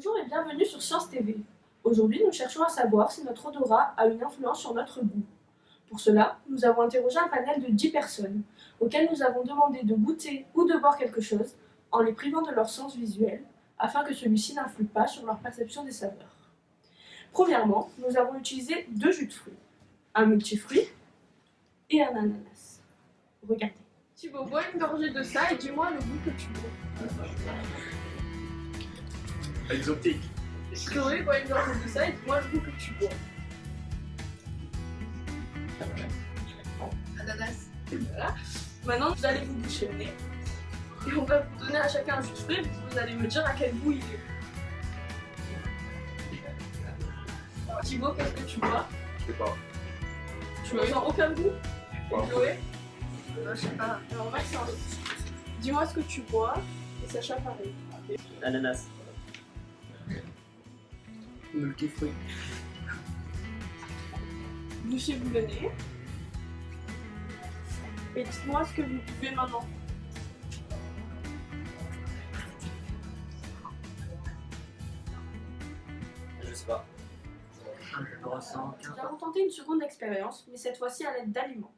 Bonjour et bienvenue sur Science TV. Aujourd'hui, nous cherchons à savoir si notre odorat a une influence sur notre goût. Pour cela, nous avons interrogé un panel de 10 personnes, auxquelles nous avons demandé de goûter ou de boire quelque chose en les privant de leur sens visuel, afin que celui-ci n'influe pas sur leur perception des saveurs. Premièrement, nous avons utilisé 2 jus de fruits, un multifruit et un ananas. Regardez. Thibaut, bois une gorgée de ça et dis-moi le goût que tu bois. Exotique. Chloé, bois une gorgée de ça et dis-moi le goût que tu bois. Ananas. Voilà. Maintenant, vous allez vous boucher le nez. Et on va vous donner à chacun un jus de fruits et vous allez me dire à quel goût il est. Thibaut, qu'est-ce que tu bois? Je sais pas. Tu ne sens aucun goût? Wow. Chloé? Je sais pas. Alors Maxence, dis-moi ce que tu bois et Sacha pareil. Ananas. Multifruit. Bouchez-vous le nez. Et dites-moi ce que vous buvez maintenant. Je sais pas. Je ressens Nous allons tenter une seconde expérience, mais cette fois-ci à l'aide d'aliments.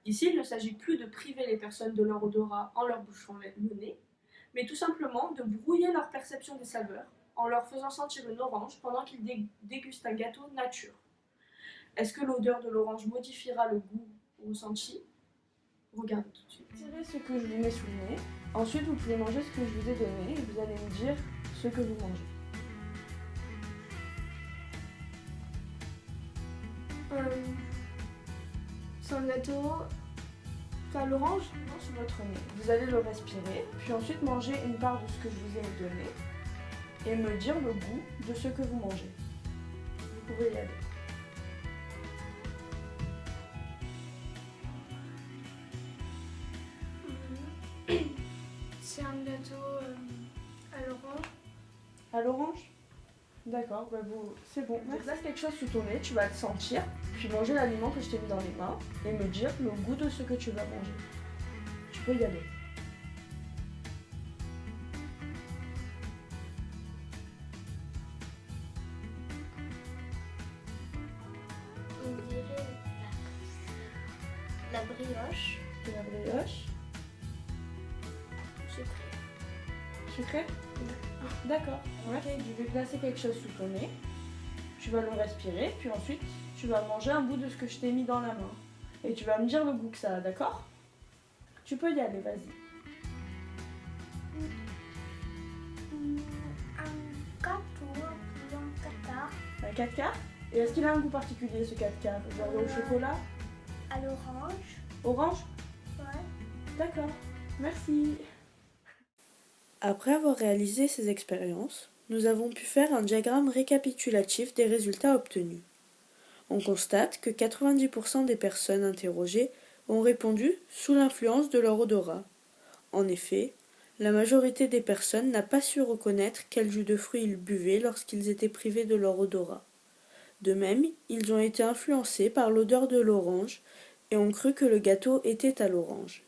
Ici, il ne s'agit plus de priver les personnes de leur odorat en leur bouchant le nez, mais tout simplement de brouiller leur perception des saveurs en leur faisant sentir une orange pendant qu'ils dégustent un gâteau nature. Est-ce que l'odeur de l'orange modifiera le goût ressenti? Regardez tout de suite. Tirez ce que je vous mets sous le nez. Ensuite, vous pouvez manger ce que je vous ai donné et vous allez me dire ce que vous mangez. C'est un gâteau. T'as l'orange? Non, sur votre nez. Vous allez le respirer, puis ensuite manger une part de ce que je vous ai donné et me dire le goût de ce que vous mangez. Vous pouvez y aller. C'est un gâteau à l'orange. À l'orange? D'accord, c'est bon. Je place quelque chose sous ton nez, tu vas le sentir, puis manger l'aliment que je t'ai mis dans les mains et me dire le goût de ce que tu vas manger. Tu peux y aller. On dirait la brioche. De la brioche. Sucrée. Sucré? D'accord. Ok, je vais placer quelque chose sous ton nez. Tu vas le respirer, puis ensuite tu vas manger un bout de ce que je t'ai mis dans la main. Et tu vas me dire le goût que ça a, d'accord? Tu peux y aller, vas-y. Un gâteau, un catar. Un 4 quarts? Et est-ce qu'il a un goût particulier ce 4 quarts? Genre au chocolat? À l'orange. Orange? Ouais. D'accord. Merci. Après avoir réalisé ces expériences, nous avons pu faire un diagramme récapitulatif des résultats obtenus. On constate que 90% des personnes interrogées ont répondu sous l'influence de leur odorat. En effet, la majorité des personnes n'a pas su reconnaître quel jus de fruits ils buvaient lorsqu'ils étaient privés de leur odorat. De même, ils ont été influencés par l'odeur de l'orange et ont cru que le gâteau était à l'orange.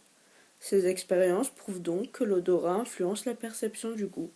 Ces expériences prouvent donc que l'odorat influence la perception du goût.